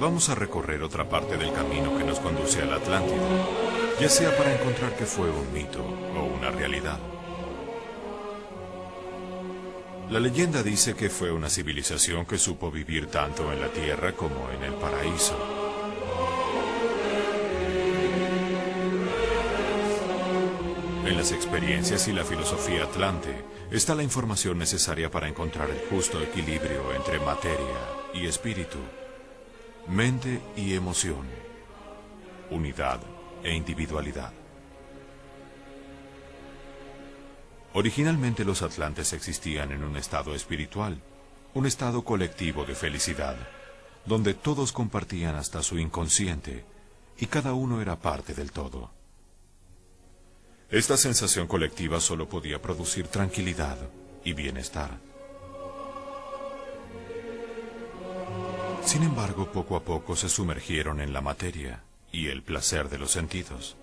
vamos a recorrer otra parte del camino que nos conduce a la Atlántida, ya sea para encontrar que fue un mito o una realidad. La leyenda dice que fue una civilización que supo vivir tanto en la tierra como en el paraíso. En las experiencias y la filosofía atlante está la información necesaria para encontrar el justo equilibrio entre materia y espíritu, mente y emoción, unidad e individualidad. Originalmente los atlantes existían en un estado espiritual, un estado colectivo de felicidad, donde todos compartían hasta su inconsciente y cada uno era parte del todo. Esta sensación colectiva solo podía producir tranquilidad y bienestar. Sin embargo, poco a poco se sumergieron en la materia y el placer de los sentidos.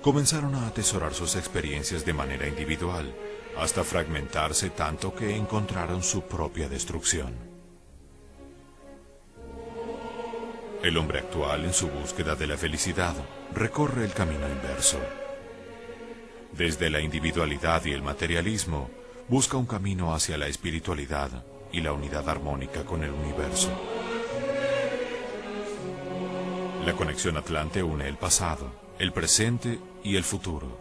Comenzaron a atesorar sus experiencias de manera individual, hasta fragmentarse tanto que encontraron su propia destrucción. El hombre actual, en su búsqueda de la felicidad, recorre el camino inverso. Desde la individualidad y el materialismo, busca un camino hacia la espiritualidad y la unidad armónica con el universo. La conexión atlante une el pasado, el presente y el futuro.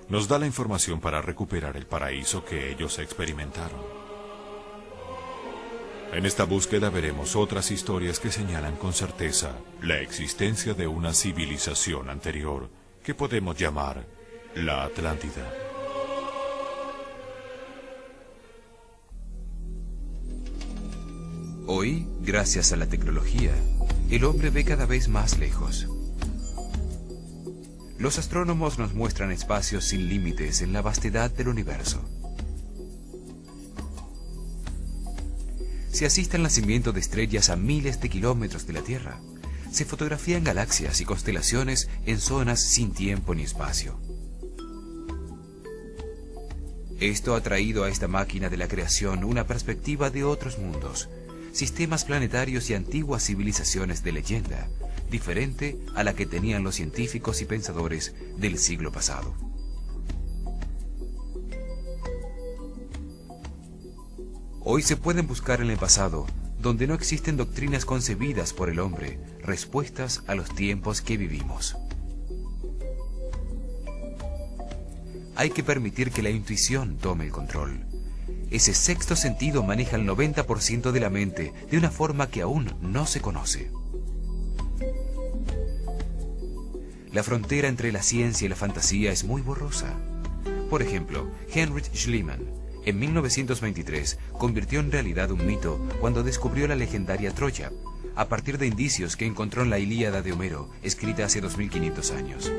Nos da la información para recuperar el paraíso que ellos experimentaron. En esta búsqueda veremos otras historias que señalan con certeza la existencia de una civilización anterior que podemos llamar la Atlántida. Hoy, gracias a la tecnología, el hombre ve cada vez más lejos. Los astrónomos nos muestran espacios sin límites en la vastedad del universo. Se asiste al nacimiento de estrellas a miles de kilómetros de la Tierra. Se fotografían galaxias y constelaciones en zonas sin tiempo ni espacio. Esto ha traído a esta máquina de la creación una perspectiva de otros mundos, sistemas planetarios y antiguas civilizaciones de leyenda, diferente a la que tenían los científicos y pensadores del siglo pasado. Hoy se pueden buscar en el pasado, donde no existen doctrinas concebidas por el hombre, respuestas a los tiempos que vivimos. Hay que permitir que la intuición tome el control. Ese sexto sentido maneja el 90% de la mente de una forma que aún no se conoce. La frontera entre la ciencia y la fantasía es muy borrosa. Por ejemplo, Heinrich Schliemann, en 1923, convirtió en realidad un mito cuando descubrió la legendaria Troya, a partir de indicios que encontró en la Ilíada de Homero, escrita hace 2500 años.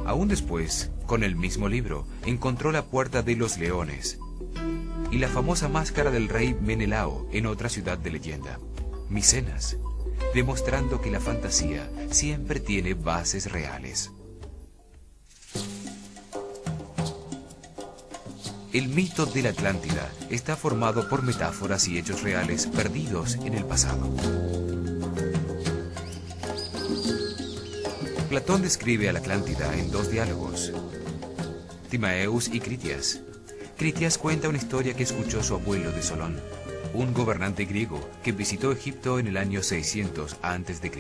Aún después, con el mismo libro, encontró la Puerta de los Leones y la famosa máscara del rey Menelao en otra ciudad de leyenda, Micenas, demostrando que la fantasía siempre tiene bases reales. El mito de la Atlántida está formado por metáforas y hechos reales perdidos en el pasado. Platón describe a la Atlántida en dos diálogos, Timaeus y Critias. Critias cuenta una historia que escuchó su abuelo de Solón, un gobernante griego que visitó Egipto en el año 600 a.C.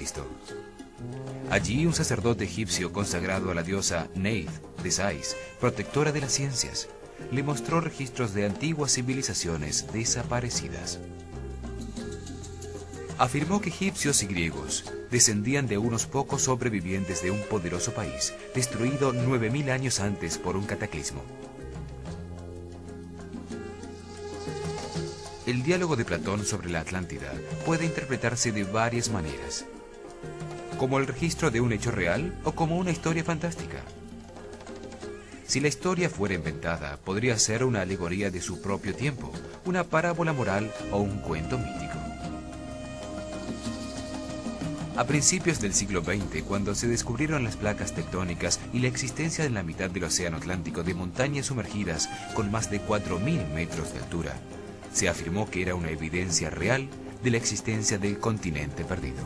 Allí un sacerdote egipcio consagrado a la diosa Neith de Sais, protectora de las ciencias, le mostró registros de antiguas civilizaciones desaparecidas. Afirmó que egipcios y griegos descendían de unos pocos sobrevivientes de un poderoso país, destruido 9000 años antes por un cataclismo. El diálogo de Platón sobre la Atlántida puede interpretarse de varias maneras, como el registro de un hecho real o como una historia fantástica. Si la historia fuera inventada, podría ser una alegoría de su propio tiempo, una parábola moral o un cuento mítico. A principios del siglo XX, cuando se descubrieron las placas tectónicas y la existencia en la mitad del océano Atlántico de montañas sumergidas con más de 4000 metros de altura, se afirmó que era una evidencia real de la existencia del continente perdido.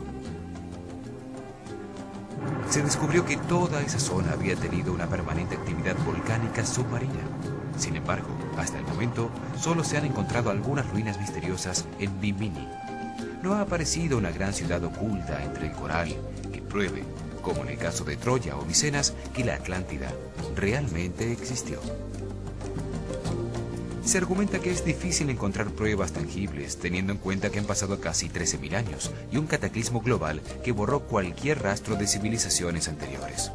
Se descubrió que toda esa zona había tenido una permanente actividad volcánica submarina. Sin embargo, hasta el momento, solo se han encontrado algunas ruinas misteriosas en Bimini. No ha aparecido una gran ciudad oculta entre el coral que pruebe, como en el caso de Troya o Micenas, que la Atlántida realmente existió. Se argumenta que es difícil encontrar pruebas tangibles, teniendo en cuenta que han pasado casi 13.000 años y un cataclismo global que borró cualquier rastro de civilizaciones anteriores.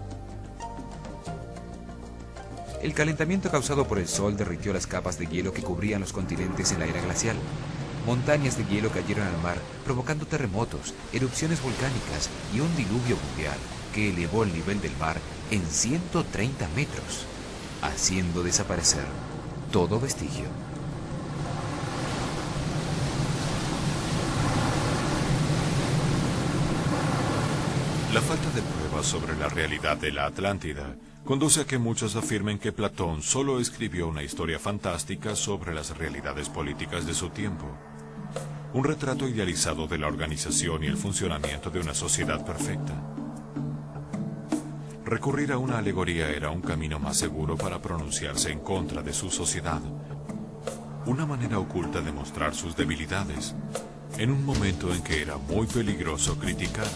El calentamiento causado por el Sol derritió las capas de hielo que cubrían los continentes en la era glacial. Montañas de hielo cayeron al mar, provocando terremotos, erupciones volcánicas y un diluvio mundial que elevó el nivel del mar en 130 metros, haciendo desaparecer todo vestigio. La falta de pruebas sobre la realidad de la Atlántida conduce a que muchos afirmen que Platón solo escribió una historia fantástica sobre las realidades políticas de su tiempo. Un retrato idealizado de la organización y el funcionamiento de una sociedad perfecta. Recurrir a una alegoría era un camino más seguro para pronunciarse en contra de su sociedad. Una manera oculta de mostrar sus debilidades, en un momento en que era muy peligroso criticar.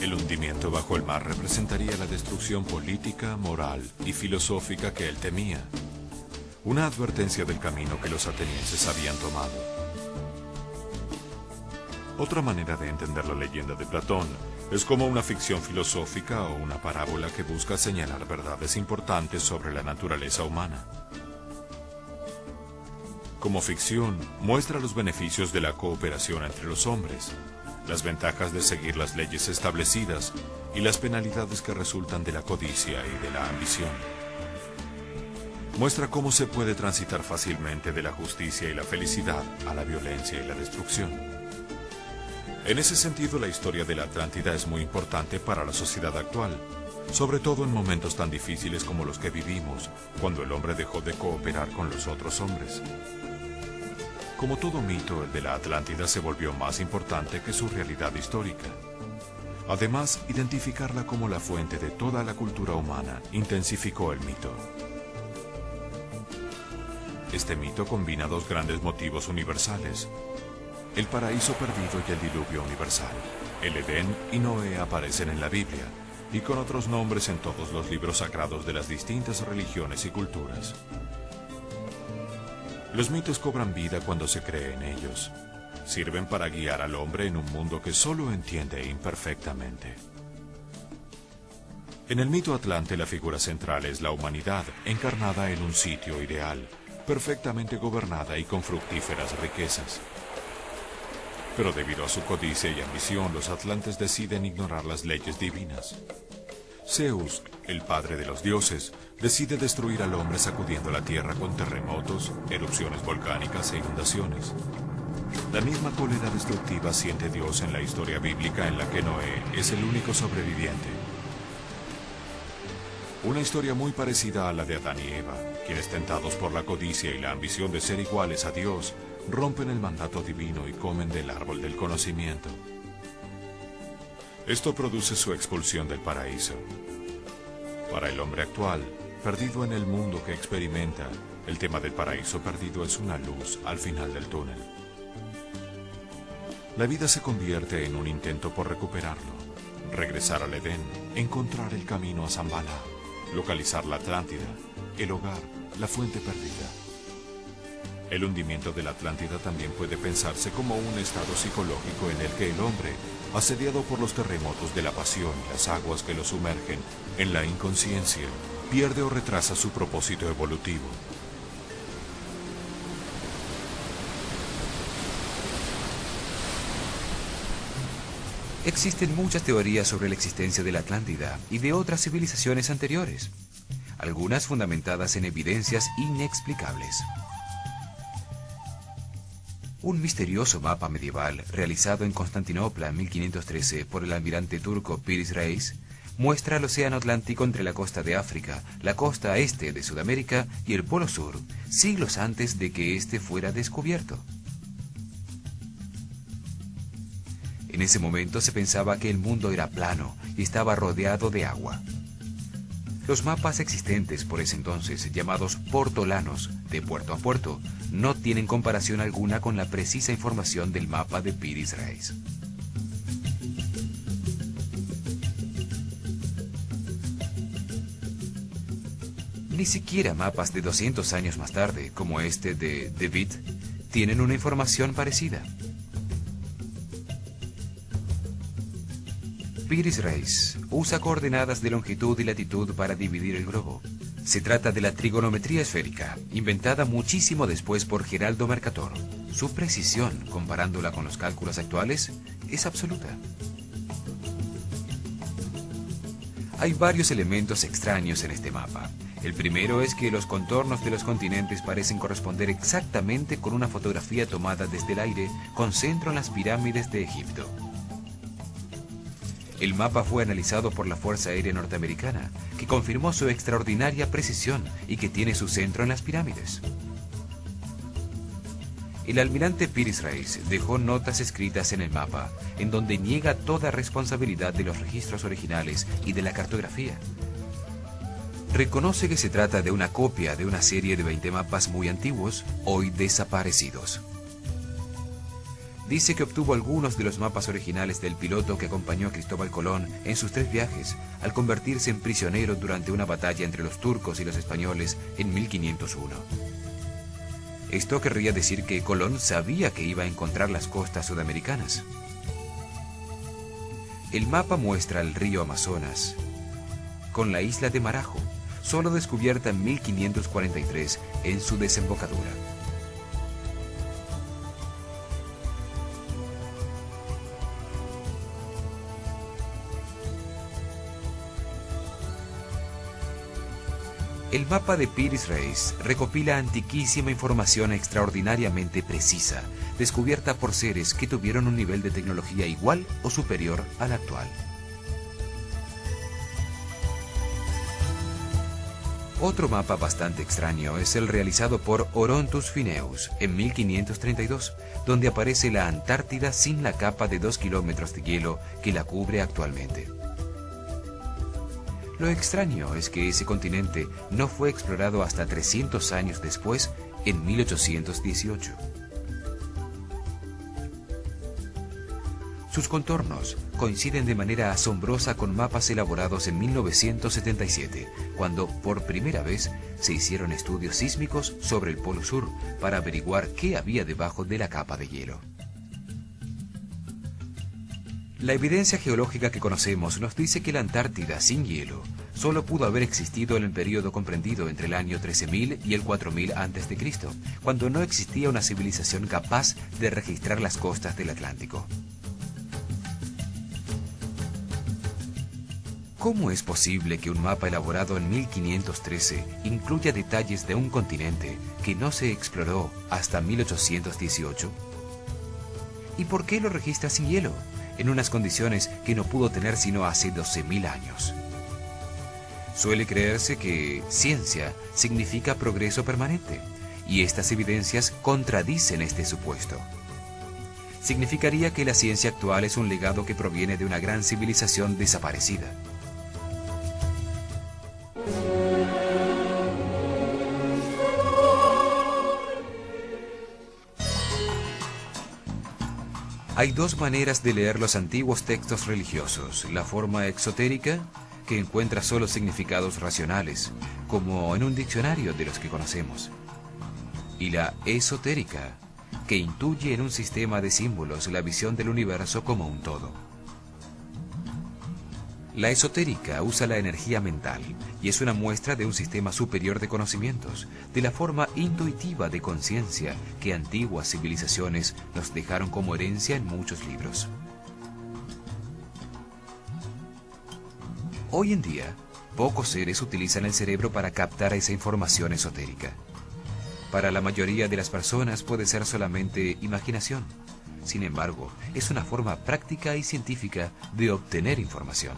El hundimiento bajo el mar representaría la destrucción política, moral y filosófica que él temía. Una advertencia del camino que los atenienses habían tomado. Otra manera de entender la leyenda de Platón es como una ficción filosófica o una parábola que busca señalar verdades importantes sobre la naturaleza humana. Como ficción, muestra los beneficios de la cooperación entre los hombres, las ventajas de seguir las leyes establecidas y las penalidades que resultan de la codicia y de la ambición. Muestra cómo se puede transitar fácilmente de la justicia y la felicidad a la violencia y la destrucción. En ese sentido, la historia de la Atlántida es muy importante para la sociedad actual, sobre todo en momentos tan difíciles como los que vivimos, cuando el hombre dejó de cooperar con los otros hombres. Como todo mito, el de la Atlántida se volvió más importante que su realidad histórica. Además, identificarla como la fuente de toda la cultura humana intensificó el mito. Este mito combina dos grandes motivos universales: el paraíso perdido y el diluvio universal. El Edén y Noé aparecen en la Biblia, y con otros nombres en todos los libros sagrados de las distintas religiones y culturas. Los mitos cobran vida cuando se cree en ellos. Sirven para guiar al hombre en un mundo que solo entiende imperfectamente. En el mito atlante, la figura central es la humanidad, encarnada en un sitio ideal, perfectamente gobernada y con fructíferas riquezas. Pero debido a su codicia y ambición, los atlantes deciden ignorar las leyes divinas. Zeus, el padre de los dioses, decide destruir al hombre sacudiendo la tierra con terremotos, erupciones volcánicas e inundaciones. La misma cólera destructiva siente Dios en la historia bíblica en la que Noé es el único sobreviviente. Una historia muy parecida a la de Adán y Eva, quienes, tentados por la codicia y la ambición de ser iguales a Dios, rompen el mandato divino y comen del árbol del conocimiento. Esto produce su expulsión del paraíso. Para el hombre actual, perdido en el mundo que experimenta, el tema del paraíso perdido es una luz al final del túnel. La vida se convierte en un intento por recuperarlo, regresar al Edén, encontrar el camino a Zambala, localizar la Atlántida, el hogar, la fuente perdida. El hundimiento de la Atlántida también puede pensarse como un estado psicológico en el que el hombre, asediado por los terremotos de la pasión y las aguas que lo sumergen en la inconsciencia, pierde o retrasa su propósito evolutivo. Existen muchas teorías sobre la existencia de la Atlántida y de otras civilizaciones anteriores, algunas fundamentadas en evidencias inexplicables. Un misterioso mapa medieval realizado en Constantinopla en 1513 por el almirante turco Piris Reis muestra el océano Atlántico entre la costa de África, la costa este de Sudamérica y el Polo Sur, siglos antes de que éste fuera descubierto. En ese momento se pensaba que el mundo era plano y estaba rodeado de agua. Los mapas existentes por ese entonces, llamados portolanos, de puerto a puerto, no tienen comparación alguna con la precisa información del mapa de Piri-Reis. Ni siquiera mapas de 200 años más tarde, como este de De Witt, tienen una información parecida. Piri-Reis usa coordenadas de longitud y latitud para dividir el globo. Se trata de la trigonometría esférica, inventada muchísimo después por Geraldo Mercator. Su precisión, comparándola con los cálculos actuales, es absoluta. Hay varios elementos extraños en este mapa. El primero es que los contornos de los continentes parecen corresponder exactamente con una fotografía tomada desde el aire con centro en las pirámides de Egipto. El mapa fue analizado por la Fuerza Aérea Norteamericana, que confirmó su extraordinaria precisión y que tiene su centro en las pirámides. El almirante Piri-Reis dejó notas escritas en el mapa, en donde niega toda responsabilidad de los registros originales y de la cartografía. Reconoce que se trata de una copia de una serie de 20 mapas muy antiguos, hoy desaparecidos. Dice que obtuvo algunos de los mapas originales del piloto que acompañó a Cristóbal Colón en sus 3 viajes, al convertirse en prisionero durante una batalla entre los turcos y los españoles en 1501. Esto querría decir que Colón sabía que iba a encontrar las costas sudamericanas. El mapa muestra el río Amazonas con la isla de Marajo, solo descubierta en 1543 en su desembocadura. El mapa de Piri-Reis recopila antiquísima información extraordinariamente precisa, descubierta por seres que tuvieron un nivel de tecnología igual o superior al actual. Otro mapa bastante extraño es el realizado por Orontus Phineus en 1532, donde aparece la Antártida sin la capa de 2 kilómetros de hielo que la cubre actualmente. Lo extraño es que ese continente no fue explorado hasta 300 años después, en 1818. Sus contornos coinciden de manera asombrosa con mapas elaborados en 1977, cuando por primera vez se hicieron estudios sísmicos sobre el Polo Sur para averiguar qué había debajo de la capa de hielo. La evidencia geológica que conocemos nos dice que la Antártida sin hielo solo pudo haber existido en el periodo comprendido entre el año 13.000 y el 4.000 a.C., cuando no existía una civilización capaz de registrar las costas del Atlántico. ¿Cómo es posible que un mapa elaborado en 1513 incluya detalles de un continente que no se exploró hasta 1818? ¿Y por qué lo registra sin hielo, en unas condiciones que no pudo tener sino hace 12.000 años? Suele creerse que ciencia significa progreso permanente, y estas evidencias contradicen este supuesto. Significaría que la ciencia actual es un legado que proviene de una gran civilización desaparecida. Hay 2 maneras de leer los antiguos textos religiosos: la forma exotérica, que encuentra solo significados racionales, como en un diccionario de los que conocemos, y la esotérica, que intuye en un sistema de símbolos la visión del universo como un todo. La esotérica usa la energía mental y es una muestra de un sistema superior de conocimientos, de la forma intuitiva de conciencia que antiguas civilizaciones nos dejaron como herencia en muchos libros. Hoy en día, pocos seres utilizan el cerebro para captar esa información esotérica. Para la mayoría de las personas puede ser solamente imaginación. Sin embargo, es una forma práctica y científica de obtener información.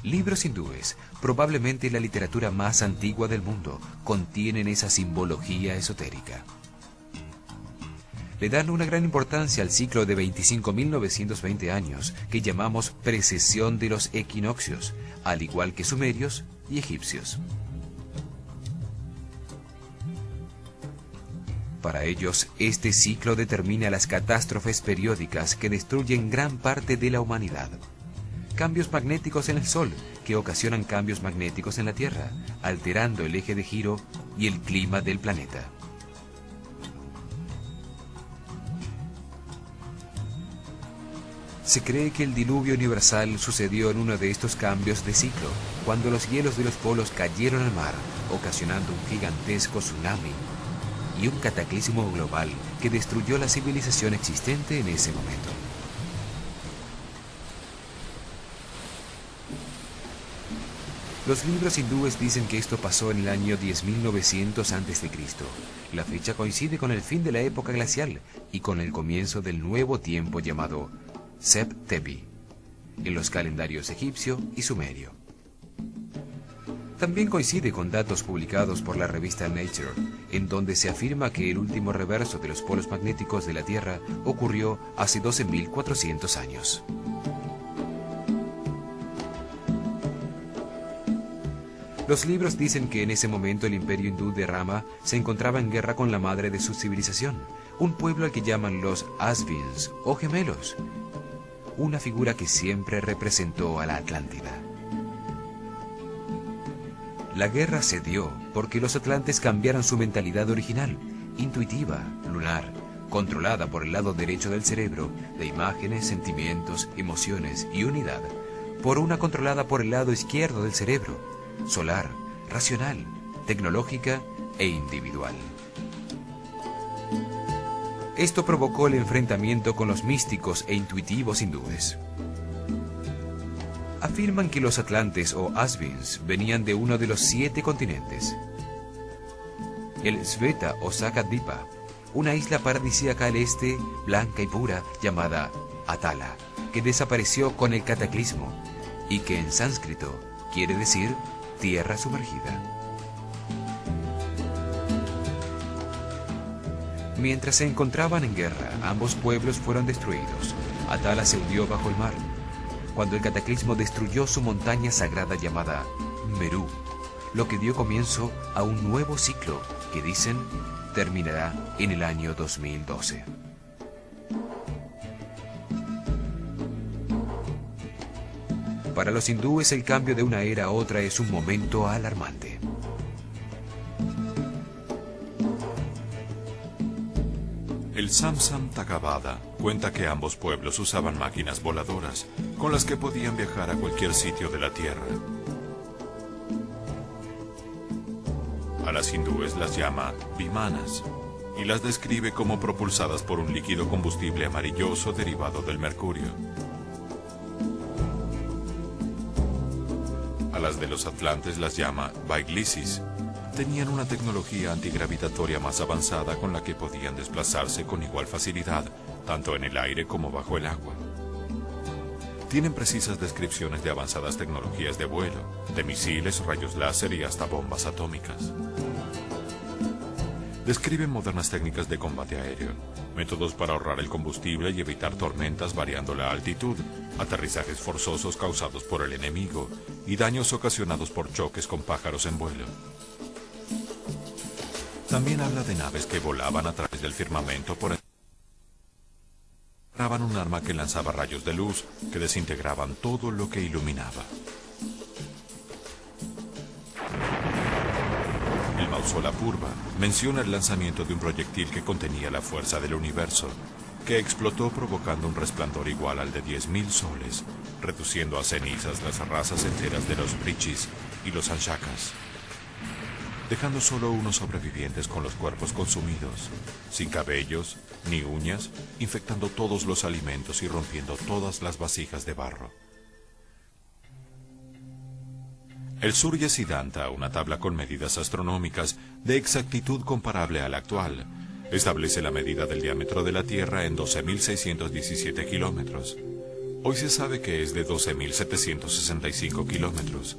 Libros hindúes, probablemente la literatura más antigua del mundo, contienen esa simbología esotérica. Le dan una gran importancia al ciclo de 25.920 años que llamamos precesión de los equinoccios, al igual que sumerios y egipcios. Para ellos, este ciclo determina las catástrofes periódicas que destruyen gran parte de la humanidad. Cambios magnéticos en el Sol, que ocasionan cambios magnéticos en la Tierra, alterando el eje de giro y el clima del planeta. Se cree que el diluvio universal sucedió en uno de estos cambios de ciclo, cuando los hielos de los polos cayeron al mar, ocasionando un gigantesco tsunami y un cataclismo global que destruyó la civilización existente en ese momento. Los libros hindúes dicen que esto pasó en el año 10.900 a.C. La fecha coincide con el fin de la época glacial y con el comienzo del nuevo tiempo llamado Sep-Tepi, en los calendarios egipcio y sumerio. También coincide con datos publicados por la revista Nature, en donde se afirma que el último reverso de los polos magnéticos de la Tierra ocurrió hace 12.400 años. Los libros dicen que en ese momento el imperio hindú de Rama se encontraba en guerra con la madre de su civilización, un pueblo al que llaman los Asvins o gemelos, una figura que siempre representó a la Atlántida. La guerra se dio porque los atlantes cambiaron su mentalidad original, intuitiva, lunar, controlada por el lado derecho del cerebro, de imágenes, sentimientos, emociones y unidad, por una controlada por el lado izquierdo del cerebro, solar, racional, tecnológica e individual. Esto provocó el enfrentamiento con los místicos e intuitivos hindúes. Afirman que los atlantes o Asvins venían de uno de los 7 continentes. El Sveta o Sakadvipa, una isla paradisíaca al este, blanca y pura, llamada Atala, que desapareció con el cataclismo y que en sánscrito quiere decir tierra sumergida. Mientras se encontraban en guerra, ambos pueblos fueron destruidos. Atala se hundió bajo el mar, cuando el cataclismo destruyó su montaña sagrada llamada Meru, lo que dio comienzo a un nuevo ciclo que dicen terminará en el año 2012. Para los hindúes el cambio de una era a otra es un momento alarmante. El Samsam Tagabada cuenta que ambos pueblos usaban máquinas voladoras con las que podían viajar a cualquier sitio de la Tierra. A las hindúes las llama vimanas y las describe como propulsadas por un líquido combustible amarilloso derivado del mercurio. A las de los atlantes las llama Vaiglisis. Tenían una tecnología antigravitatoria más avanzada con la que podían desplazarse con igual facilidad, tanto en el aire como bajo el agua. Tienen precisas descripciones de avanzadas tecnologías de vuelo, de misiles, rayos láser y hasta bombas atómicas. Describen modernas técnicas de combate aéreo, métodos para ahorrar el combustible y evitar tormentas variando la altitud, aterrizajes forzosos causados por el enemigo y daños ocasionados por choques con pájaros en vuelo. También habla de naves que volaban a través del firmamento por un arma que lanzaba rayos de luz que desintegraban todo lo que iluminaba. El Mausala Purva menciona el lanzamiento de un proyectil que contenía la fuerza del universo, que explotó provocando un resplandor igual al de 10.000 soles, reduciendo a cenizas las razas enteras de los Brichis y los Anshakas, dejando solo unos sobrevivientes con los cuerpos consumidos, sin cabellos ni uñas, infectando todos los alimentos y rompiendo todas las vasijas de barro. El Surya Siddhanta, una tabla con medidas astronómicas de exactitud comparable a la actual, establece la medida del diámetro de la Tierra en 12.617 kilómetros, Hoy se sabe que es de 12.765 kilómetros.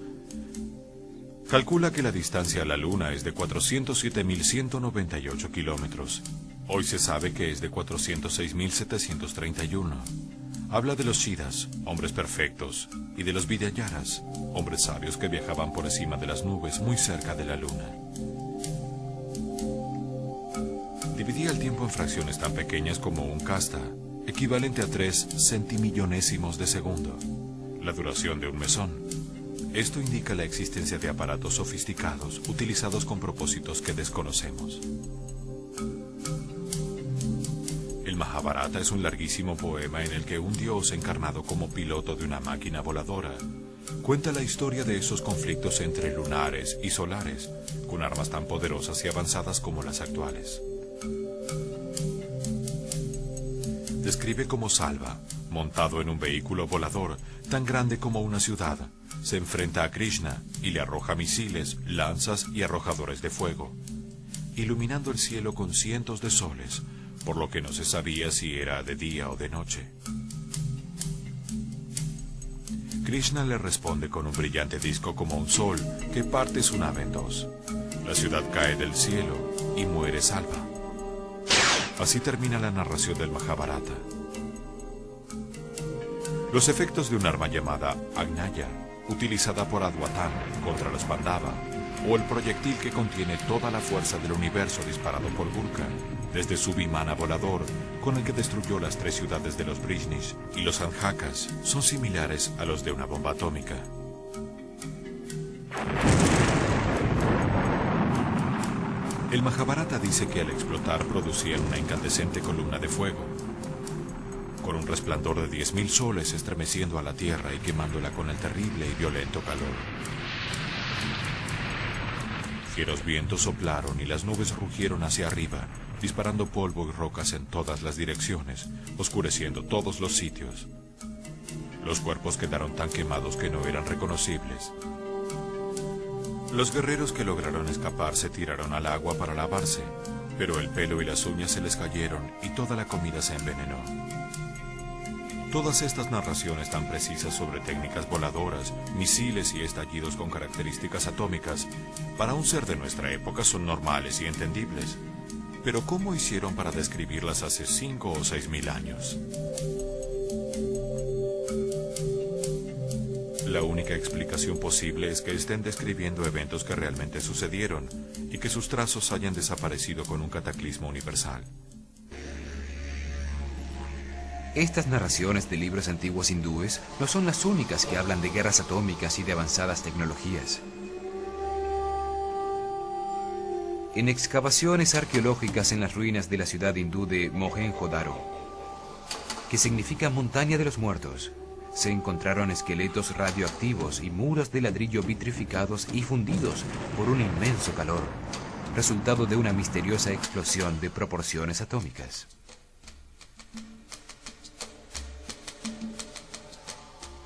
Calcula que la distancia a la Luna es de 407.198 kilómetros. Hoy se sabe que es de 406.731. Habla de los Shidas, hombres perfectos, y de los Vidyayaras, hombres sabios que viajaban por encima de las nubes muy cerca de la Luna. Dividía el tiempo en fracciones tan pequeñas como un kasta, equivalente a 3 centimillonésimos de segundo, la duración de un mesón. Esto indica la existencia de aparatos sofisticados utilizados con propósitos que desconocemos. El Mahabharata es un larguísimo poema en el que un dios encarnado como piloto de una máquina voladora cuenta la historia de esos conflictos entre lunares y solares, con armas tan poderosas y avanzadas como las actuales. Describe cómo Salva, montado en un vehículo volador tan grande como una ciudad, se enfrenta a Krishna y le arroja misiles, lanzas y arrojadores de fuego, iluminando el cielo con cientos de soles, por lo que no se sabía si era de día o de noche. Krishna le responde con un brillante disco como un sol que parte su nave en dos. La ciudad cae del cielo y muere Salva. Así termina la narración del Mahabharata. Los efectos de un arma llamada Agnaya, utilizada por Adwatan contra los Pandava, o el proyectil que contiene toda la fuerza del universo disparado por Gurkha, desde su Vimana volador, con el que destruyó las 3 ciudades de los Brishnis y los Anjakas, son similares a los de una bomba atómica. El Mahabharata dice que al explotar producían una incandescente columna de fuego, con un resplandor de 10.000 soles estremeciendo a la tierra y quemándola con el terrible y violento calor. Fieros vientos soplaron y las nubes rugieron hacia arriba, disparando polvo y rocas en todas las direcciones, oscureciendo todos los sitios. Los cuerpos quedaron tan quemados que no eran reconocibles. Los guerreros que lograron escapar se tiraron al agua para lavarse, pero el pelo y las uñas se les cayeron y toda la comida se envenenó. Todas estas narraciones tan precisas sobre técnicas voladoras, misiles y estallidos con características atómicas, para un ser de nuestra época son normales y entendibles. Pero ¿cómo hicieron para describirlas hace 5 o 6.000 años? La única explicación posible es que estén describiendo eventos que realmente sucedieron y que sus trazos hayan desaparecido con un cataclismo universal. Estas narraciones de libros antiguos hindúes no son las únicas que hablan de guerras atómicas y de avanzadas tecnologías. En excavaciones arqueológicas en las ruinas de la ciudad hindú de Mohenjo-Daro, que significa montaña de los muertos, se encontraron esqueletos radioactivos y muros de ladrillo vitrificados y fundidos por un inmenso calor, resultado de una misteriosa explosión de proporciones atómicas.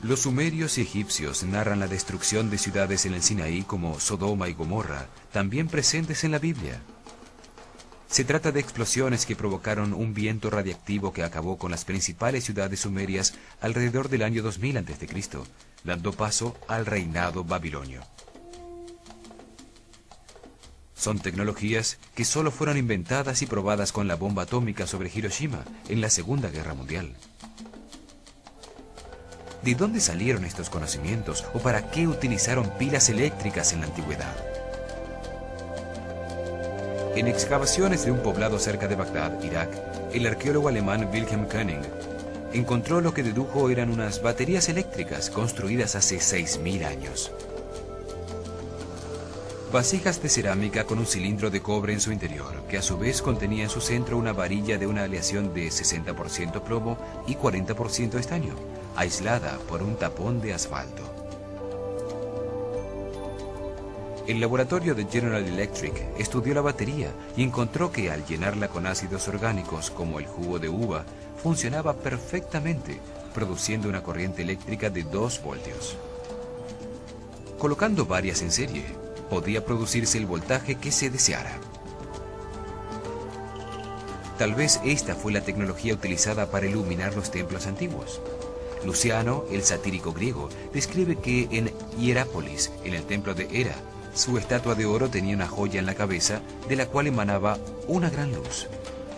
Los sumerios y egipcios narran la destrucción de ciudades en el Sinaí como Sodoma y Gomorra, también presentes en la Biblia. Se trata de explosiones que provocaron un viento radiactivo que acabó con las principales ciudades sumerias alrededor del año 2000 a.C., dando paso al reinado babilonio. Son tecnologías que solo fueron inventadas y probadas con la bomba atómica sobre Hiroshima en la Segunda Guerra Mundial. ¿De dónde salieron estos conocimientos o para qué utilizaron pilas eléctricas en la antigüedad? En excavaciones de un poblado cerca de Bagdad, Irak, el arqueólogo alemán Wilhelm Koenig encontró lo que dedujo eran unas baterías eléctricas construidas hace 6.000 años. Vasijas de cerámica con un cilindro de cobre en su interior, que a su vez contenía en su centro una varilla de una aleación de 60% plomo y 40% estaño, aislada por un tapón de asfalto. El laboratorio de General Electric estudió la batería y encontró que al llenarla con ácidos orgánicos como el jugo de uva, funcionaba perfectamente, produciendo una corriente eléctrica de 2 voltios. Colocando varias en serie, podía producirse el voltaje que se deseara. Tal vez esta fue la tecnología utilizada para iluminar los templos antiguos. Luciano, el satírico griego, describe que en Hierápolis, en el templo de Hera, su estatua de oro tenía una joya en la cabeza de la cual emanaba una gran luz,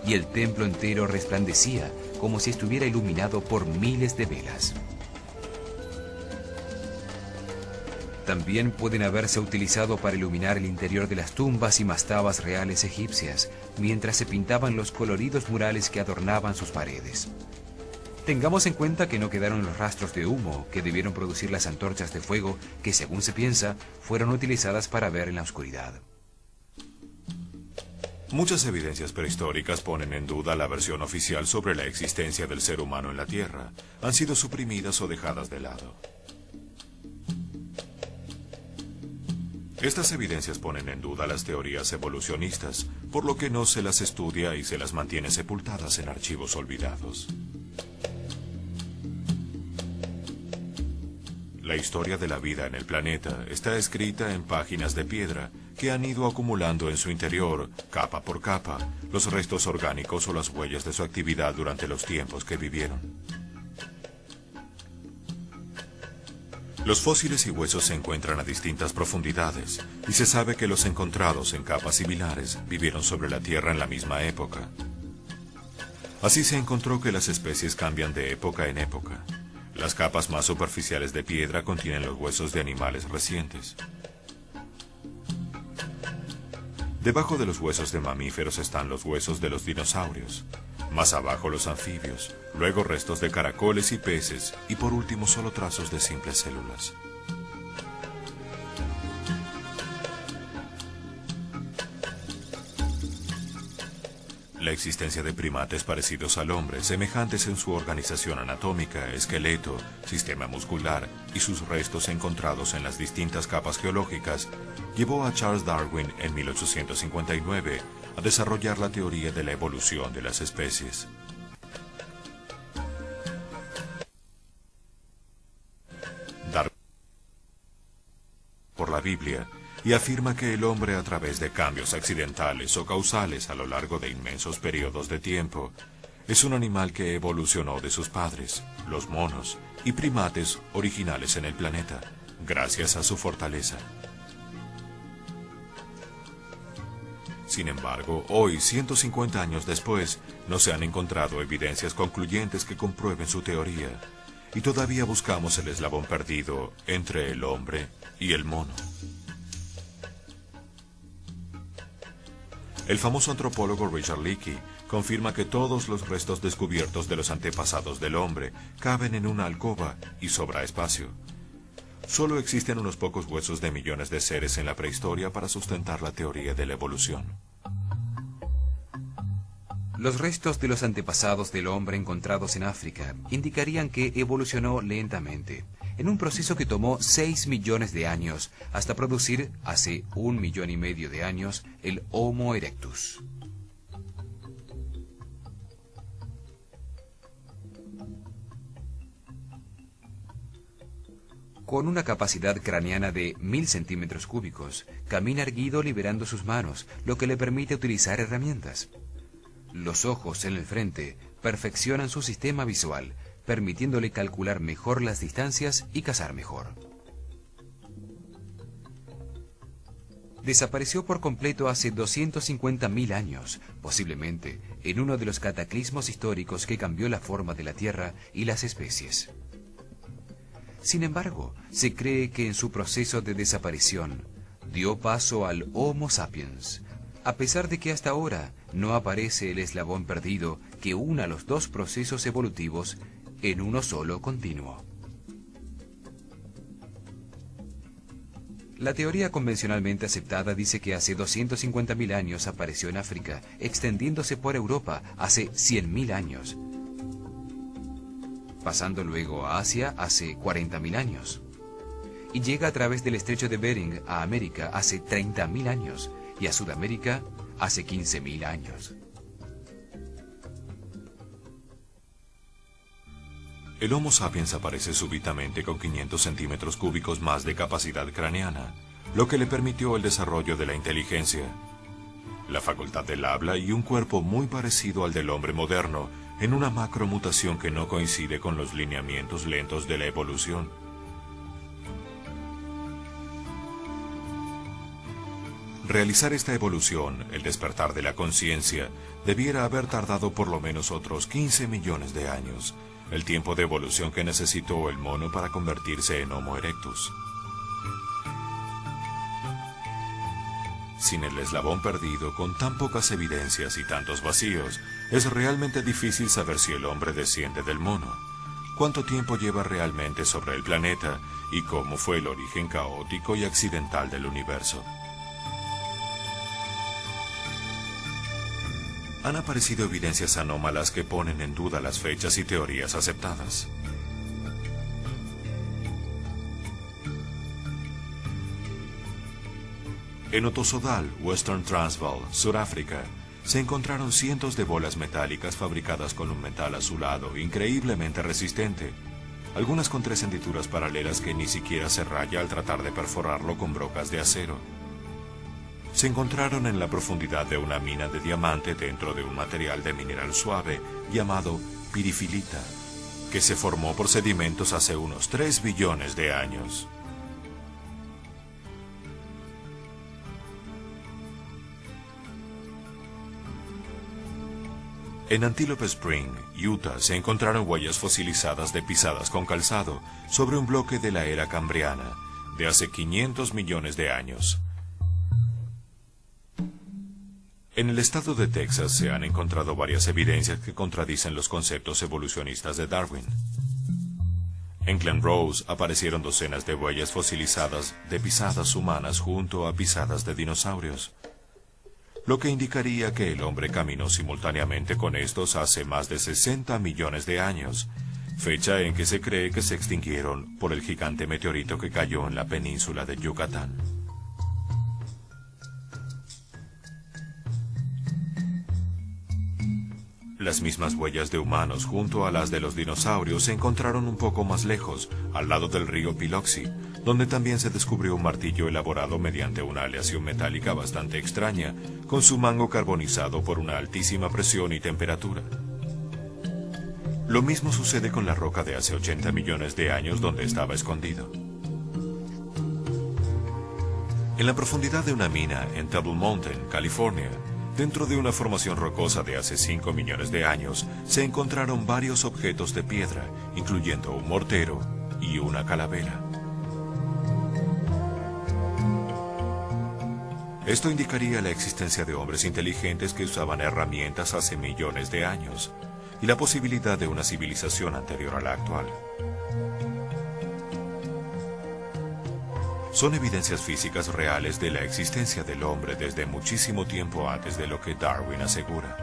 y el templo entero resplandecía como si estuviera iluminado por miles de velas. También pueden haberse utilizado para iluminar el interior de las tumbas y mastabas reales egipcias, mientras se pintaban los coloridos murales que adornaban sus paredes. Tengamos en cuenta que no quedaron los rastros de humo que debieron producir las antorchas de fuego que, según se piensa, fueron utilizadas para ver en la oscuridad. Muchas evidencias prehistóricas ponen en duda la versión oficial sobre la existencia del ser humano en la Tierra. Han sido suprimidas o dejadas de lado. Estas evidencias ponen en duda las teorías evolucionistas, por lo que no se las estudia y se las mantiene sepultadas en archivos olvidados. La historia de la vida en el planeta está escrita en páginas de piedra que han ido acumulando en su interior, capa por capa, los restos orgánicos o las huellas de su actividad durante los tiempos que vivieron. Los fósiles y huesos se encuentran a distintas profundidades y se sabe que los encontrados en capas similares vivieron sobre la Tierra en la misma época. Así se encontró que las especies cambian de época en época. Las capas más superficiales de piedra contienen los huesos de animales recientes. Debajo de los huesos de mamíferos están los huesos de los dinosaurios. Más abajo los anfibios, luego restos de caracoles y peces, y por último solo trazos de simples células. La existencia de primates parecidos al hombre, semejantes en su organización anatómica, esqueleto, sistema muscular y sus restos encontrados en las distintas capas geológicas, llevó a Charles Darwin en 1859 a desarrollar la teoría de la evolución de las especies. Darwin por la Biblia y afirma que el hombre, a través de cambios accidentales o causales a lo largo de inmensos periodos de tiempo, es un animal que evolucionó de sus padres, los monos y primates originales en el planeta, gracias a su fortaleza. Sin embargo, hoy, 150 años después, no se han encontrado evidencias concluyentes que comprueben su teoría, y todavía buscamos el eslabón perdido entre el hombre y el mono. El famoso antropólogo Richard Leakey confirma que todos los restos descubiertos de los antepasados del hombre caben en una alcoba y sobra espacio. Solo existen unos pocos huesos de millones de seres en la prehistoria para sustentar la teoría de la evolución. Los restos de los antepasados del hombre encontrados en África indicarían que evolucionó lentamente, en un proceso que tomó 6 millones de años, hasta producir, hace 1,5 millones de años, el Homo erectus. Con una capacidad craneana de 1000 centímetros cúbicos, camina erguido liberando sus manos, lo que le permite utilizar herramientas. Los ojos en el frente perfeccionan su sistema visual, permitiéndole calcular mejor las distancias y cazar mejor. Desapareció por completo hace 250.000 años, posiblemente en uno de los cataclismos históricos que cambió la forma de la Tierra y las especies. Sin embargo, se cree que en su proceso de desaparición dio paso al Homo sapiens, a pesar de que hasta ahora no aparece el eslabón perdido que una los dos procesos evolutivos en uno solo continuo. La teoría convencionalmente aceptada dice que hace 250.000 años apareció en África, extendiéndose por Europa hace 100.000 años, pasando luego a Asia hace 40.000 años, y llega a través del estrecho de Bering a América hace 30.000 años, y a Sudamérica hace 15.000 años. El Homo sapiens aparece súbitamente con 500 centímetros cúbicos más de capacidad craneana, lo que le permitió el desarrollo de la inteligencia. La facultad del habla y un cuerpo muy parecido al del hombre moderno en una macromutación que no coincide con los lineamientos lentos de la evolución. Realizar esta evolución, el despertar de la conciencia, debiera haber tardado por lo menos otros 15 millones de años, el tiempo de evolución que necesitó el mono para convertirse en Homo erectus. Sin el eslabón perdido, con tan pocas evidencias y tantos vacíos, es realmente difícil saber si el hombre desciende del mono, cuánto tiempo lleva realmente sobre el planeta y cómo fue el origen caótico y accidental del universo. Han aparecido evidencias anómalas que ponen en duda las fechas y teorías aceptadas. En Ottosodal, Western Transvaal, Sudáfrica, se encontraron cientos de bolas metálicas fabricadas con un metal azulado increíblemente resistente, algunas con 3 hendiduras paralelas que ni siquiera se raya al tratar de perforarlo con brocas de acero. Se encontraron en la profundidad de una mina de diamante dentro de un material de mineral suave llamado pirifilita, que se formó por sedimentos hace unos 3 billones de años. En Antelope Spring, Utah, se encontraron huellas fosilizadas de pisadas con calzado sobre un bloque de la era cambriana, de hace 500 millones de años. En el estado de Texas se han encontrado varias evidencias que contradicen los conceptos evolucionistas de Darwin. En Glen Rose aparecieron docenas de huellas fosilizadas de pisadas humanas junto a pisadas de dinosaurios, lo que indicaría que el hombre caminó simultáneamente con estos hace más de 60 millones de años, fecha en que se cree que se extinguieron por el gigante meteorito que cayó en la península de Yucatán. Las mismas huellas de humanos junto a las de los dinosaurios se encontraron un poco más lejos, al lado del río Biloxi, donde también se descubrió un martillo elaborado mediante una aleación metálica bastante extraña, con su mango carbonizado por una altísima presión y temperatura. Lo mismo sucede con la roca de hace 80 millones de años donde estaba escondido. En la profundidad de una mina en Table Mountain, California, dentro de una formación rocosa de hace 5 millones de años, se encontraron varios objetos de piedra, incluyendo un mortero y una calavera. Esto indicaría la existencia de hombres inteligentes que usaban herramientas hace millones de años, y la posibilidad de una civilización anterior a la actual. Son evidencias físicas reales de la existencia del hombre desde muchísimo tiempo antes de lo que Darwin asegura.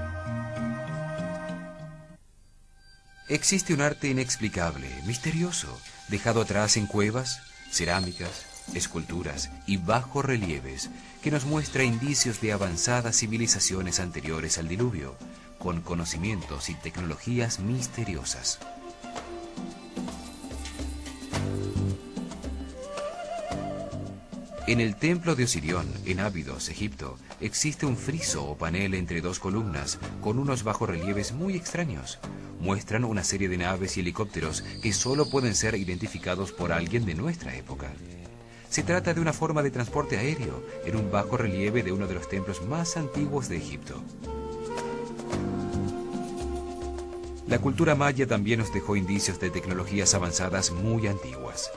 Existe un arte inexplicable, misterioso, dejado atrás en cuevas, cerámicas, esculturas y bajorrelieves, que nos muestra indicios de avanzadas civilizaciones anteriores al diluvio, con conocimientos y tecnologías misteriosas. En el templo de Osirión, en Abidos, Egipto, existe un friso o panel entre 2 columnas con unos bajorrelieves muy extraños. Muestran una serie de naves y helicópteros que solo pueden ser identificados por alguien de nuestra época. Se trata de una forma de transporte aéreo en un bajorrelieve de uno de los templos más antiguos de Egipto. La cultura maya también nos dejó indicios de tecnologías avanzadas muy antiguas.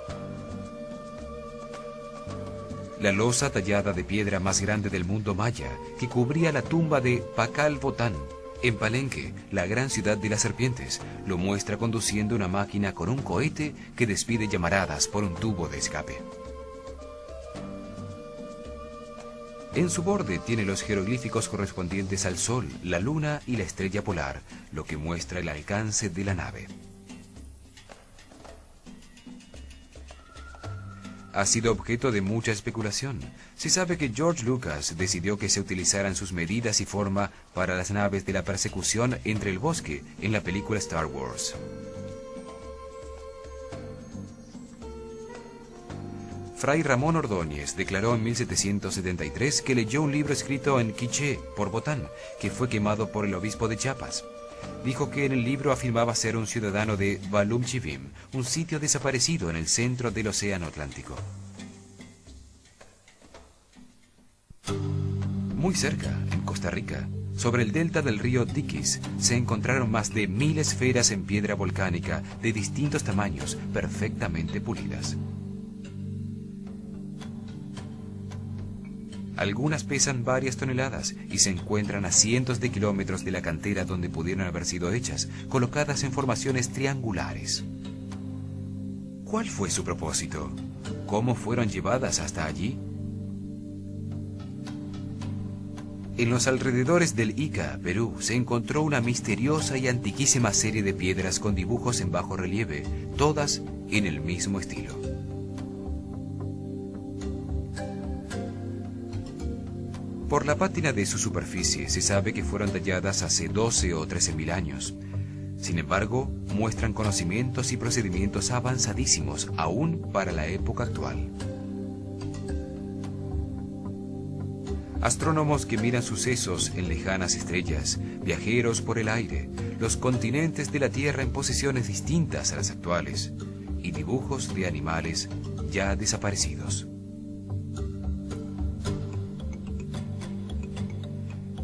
La losa tallada de piedra más grande del mundo maya, que cubría la tumba de Pakal Botán, en Palenque, la gran ciudad de las serpientes, lo muestra conduciendo una máquina con un cohete que despide llamaradas por un tubo de escape. En su borde tiene los jeroglíficos correspondientes al Sol, la Luna y la estrella polar, lo que muestra el alcance de la nave. Ha sido objeto de mucha especulación. Se sabe que George Lucas decidió que se utilizaran sus medidas y forma para las naves de la persecución entre el bosque en la película Star Wars. Fray Ramón Ordóñez declaró en 1773 que leyó un libro escrito en quiché por Botán, que fue quemado por el obispo de Chiapas. Dijo que en el libro afirmaba ser un ciudadano de Balumchivim, un sitio desaparecido en el centro del Océano Atlántico. Muy cerca, en Costa Rica, sobre el delta del río Diquis, se encontraron más de 1000 esferas en piedra volcánica de distintos tamaños, perfectamente pulidas. Algunas pesan varias toneladas y se encuentran a cientos de kilómetros de la cantera donde pudieron haber sido hechas, colocadas en formaciones triangulares. ¿Cuál fue su propósito? ¿Cómo fueron llevadas hasta allí? En los alrededores del Ica, Perú, se encontró una misteriosa y antiquísima serie de piedras con dibujos en bajo relieve, todas en el mismo estilo. Por la pátina de su superficie se sabe que fueron talladas hace 12 o 13.000 años. Sin embargo, muestran conocimientos y procedimientos avanzadísimos aún para la época actual. Astrónomos que miran sucesos en lejanas estrellas, viajeros por el aire, los continentes de la Tierra en posiciones distintas a las actuales y dibujos de animales ya desaparecidos.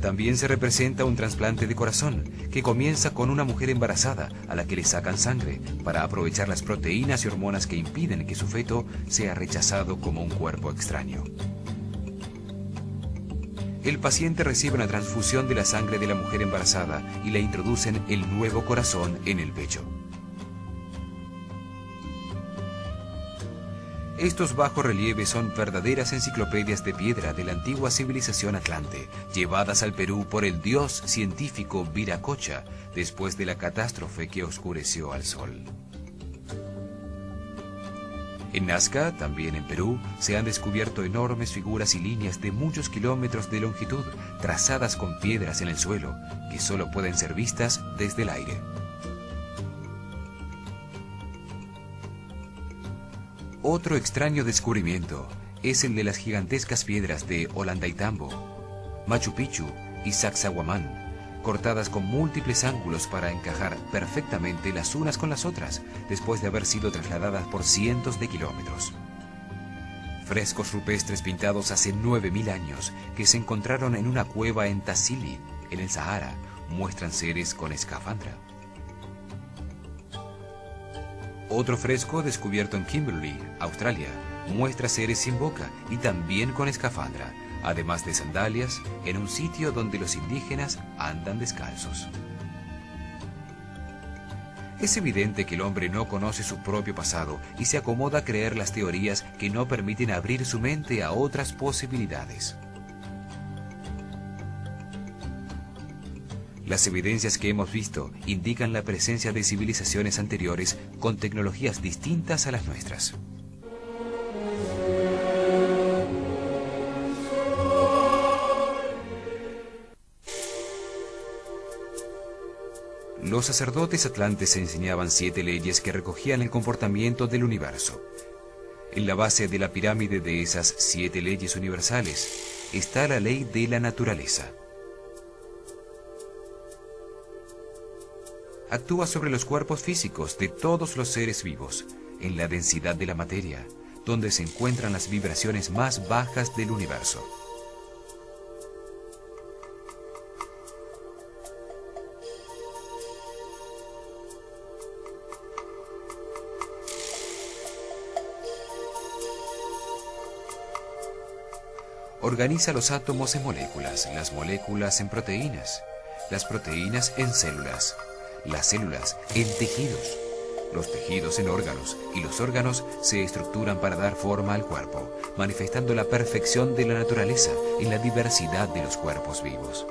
También se representa un trasplante de corazón que comienza con una mujer embarazada a la que le sacan sangre para aprovechar las proteínas y hormonas que impiden que su feto sea rechazado como un cuerpo extraño. El paciente recibe una transfusión de la sangre de la mujer embarazada y le introducen el nuevo corazón en el pecho. Estos bajorrelieves son verdaderas enciclopedias de piedra de la antigua civilización atlante, llevadas al Perú por el dios científico Viracocha después de la catástrofe que oscureció al sol. En Nazca, también en Perú, se han descubierto enormes figuras y líneas de muchos kilómetros de longitud, trazadas con piedras en el suelo, que solo pueden ser vistas desde el aire. Otro extraño descubrimiento es el de las gigantescas piedras de Ollantaytambo, Machu Picchu y Sacsayhuamán, cortadas con múltiples ángulos para encajar perfectamente las unas con las otras, después de haber sido trasladadas por cientos de kilómetros. Frescos rupestres pintados hace 9.000 años, que se encontraron en una cueva en Tassili, en el Sahara, muestran seres con escafandra. Otro fresco descubierto en Kimberley, Australia, muestra seres sin boca y también con escafandra, además de sandalias, en un sitio donde los indígenas andan descalzos. Es evidente que el hombre no conoce su propio pasado y se acomoda a creer las teorías que no permiten abrir su mente a otras posibilidades. Las evidencias que hemos visto indican la presencia de civilizaciones anteriores con tecnologías distintas a las nuestras. Los sacerdotes atlantes enseñaban 7 leyes que recogían el comportamiento del universo. En la base de la pirámide de esas 7 leyes universales está la ley de la naturaleza. Actúa sobre los cuerpos físicos de todos los seres vivos, en la densidad de la materia, donde se encuentran las vibraciones más bajas del universo. Organiza los átomos en moléculas, las moléculas en proteínas, las proteínas en células, las células en tejidos, los tejidos en órganos y los órganos se estructuran para dar forma al cuerpo, manifestando la perfección de la naturaleza en la diversidad de los cuerpos vivos.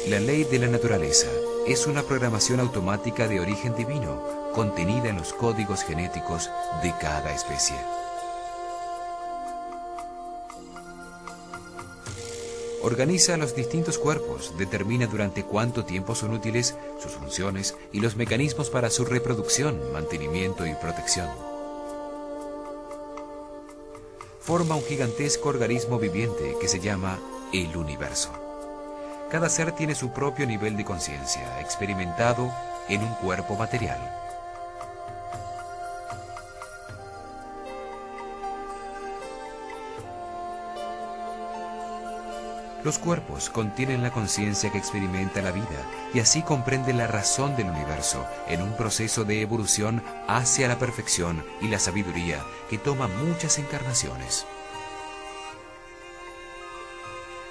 La ley de la naturaleza es una programación automática de origen divino contenida en los códigos genéticos de cada especie. Organiza los distintos cuerpos, determina durante cuánto tiempo son útiles, sus funciones y los mecanismos para su reproducción, mantenimiento y protección. Forma un gigantesco organismo viviente que se llama el universo. Cada ser tiene su propio nivel de conciencia, experimentado en un cuerpo material. Los cuerpos contienen la conciencia que experimenta la vida y así comprenden la razón del universo en un proceso de evolución hacia la perfección y la sabiduría que toma muchas encarnaciones.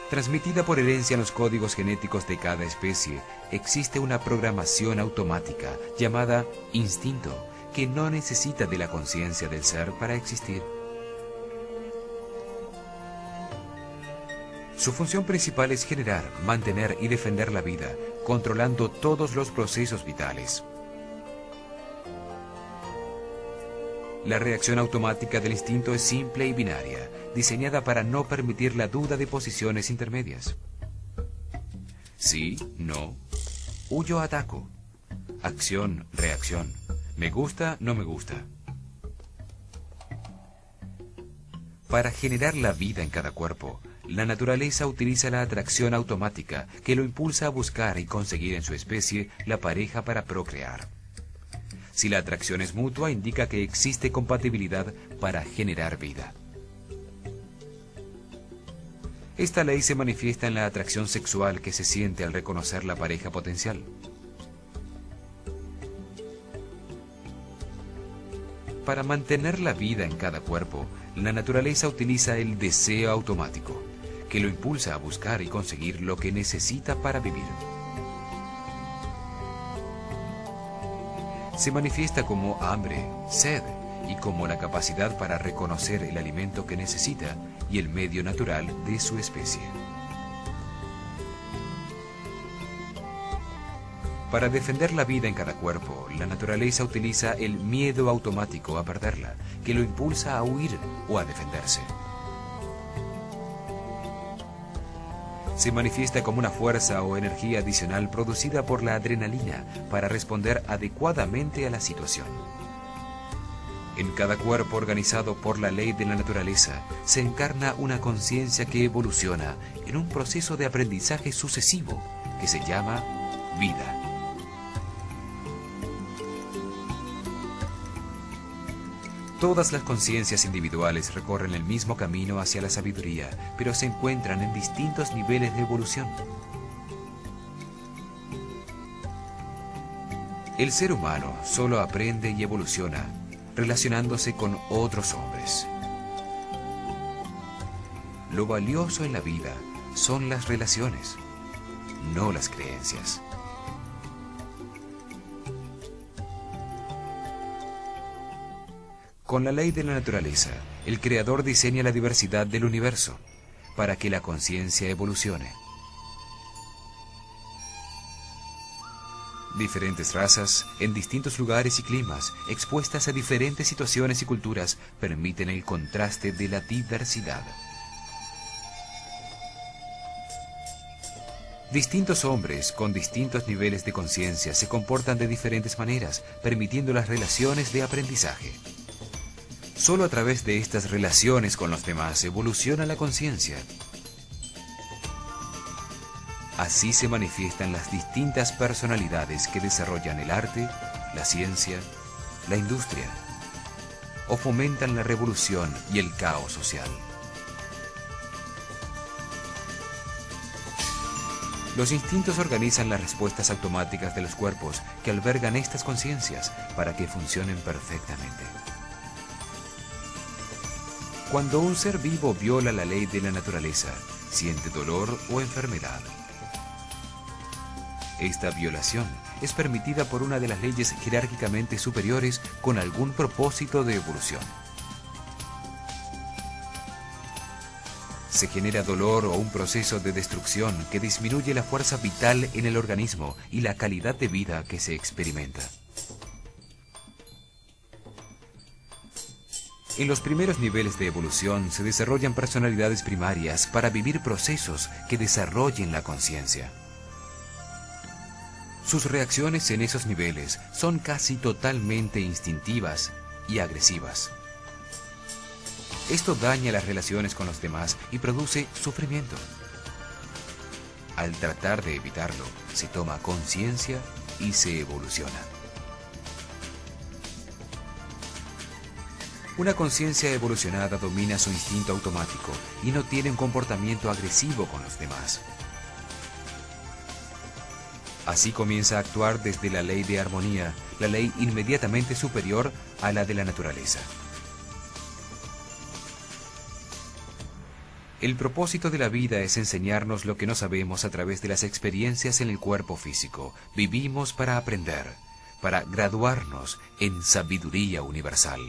Transmitida por herencia en los códigos genéticos de cada especie, existe una programación automática llamada instinto que no necesita de la conciencia del ser para existir. Su función principal es generar, mantener y defender la vida, controlando todos los procesos vitales. La reacción automática del instinto es simple y binaria, diseñada para no permitir la duda de posiciones intermedias. Sí, no, huyo, ataco, acción, reacción, me gusta, no me gusta. Para generar la vida en cada cuerpo, la naturaleza utiliza la atracción automática que lo impulsa a buscar y conseguir en su especie la pareja para procrear. Si la atracción es mutua, indica que existe compatibilidad para generar vida. Esta ley se manifiesta en la atracción sexual que se siente al reconocer la pareja potencial. Para mantener la vida en cada cuerpo, la naturaleza utiliza el deseo automático, que lo impulsa a buscar y conseguir lo que necesita para vivir. Se manifiesta como hambre, sed y como la capacidad para reconocer el alimento que necesita y el medio natural de su especie. Para defender la vida en cada cuerpo, la naturaleza utiliza el miedo automático a perderla, que lo impulsa a huir o a defenderse. Se manifiesta como una fuerza o energía adicional producida por la adrenalina para responder adecuadamente a la situación. En cada cuerpo organizado por la ley de la naturaleza se encarna una conciencia que evoluciona en un proceso de aprendizaje sucesivo que se llama vida. Todas las conciencias individuales recorren el mismo camino hacia la sabiduría, pero se encuentran en distintos niveles de evolución. El ser humano solo aprende y evoluciona relacionándose con otros hombres. Lo valioso en la vida son las relaciones, no las creencias. Con la ley de la naturaleza, el Creador diseña la diversidad del universo para que la conciencia evolucione. Diferentes razas, en distintos lugares y climas, expuestas a diferentes situaciones y culturas, permiten el contraste de la diversidad. Distintos hombres con distintos niveles de conciencia se comportan de diferentes maneras, permitiendo las relaciones de aprendizaje. Solo a través de estas relaciones con los demás evoluciona la conciencia. Así se manifiestan las distintas personalidades que desarrollan el arte, la ciencia, la industria, o fomentan la revolución y el caos social. Los instintos organizan las respuestas automáticas de los cuerpos que albergan estas conciencias para que funcionen perfectamente. Cuando un ser vivo viola la ley de la naturaleza, siente dolor o enfermedad. Esta violación es permitida por una de las leyes jerárquicamente superiores con algún propósito de evolución. Se genera dolor o un proceso de destrucción que disminuye la fuerza vital en el organismo y la calidad de vida que se experimenta. En los primeros niveles de evolución se desarrollan personalidades primarias para vivir procesos que desarrollen la conciencia. Sus reacciones en esos niveles son casi totalmente instintivas y agresivas. Esto daña las relaciones con los demás y produce sufrimiento. Al tratar de evitarlo, se toma conciencia y se evoluciona. Una conciencia evolucionada domina su instinto automático y no tiene un comportamiento agresivo con los demás. Así comienza a actuar desde la ley de armonía, la ley inmediatamente superior a la de la naturaleza. El propósito de la vida es enseñarnos lo que no sabemos a través de las experiencias en el cuerpo físico. Vivimos para aprender, para graduarnos en sabiduría universal.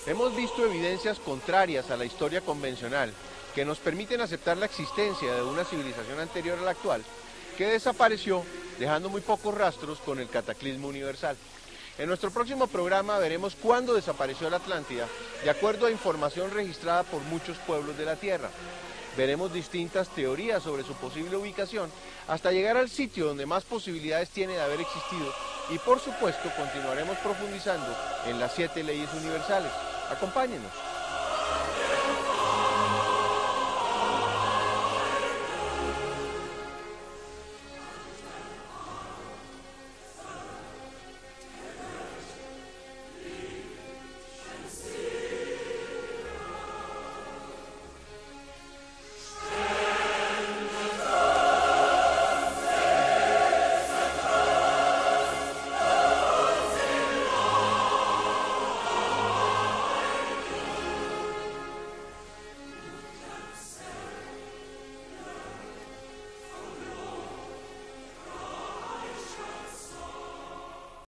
Hemos visto evidencias contrarias a la historia convencional que nos permiten aceptar la existencia de una civilización anterior a la actual, que desapareció dejando muy pocos rastros con el cataclismo universal. En nuestro próximo programa veremos cuándo desapareció la Atlántida, de acuerdo a información registrada por muchos pueblos de la Tierra. Veremos distintas teorías sobre su posible ubicación, hasta llegar al sitio donde más posibilidades tiene de haber existido, y por supuesto continuaremos profundizando en las 7 leyes universales. Acompáñenos.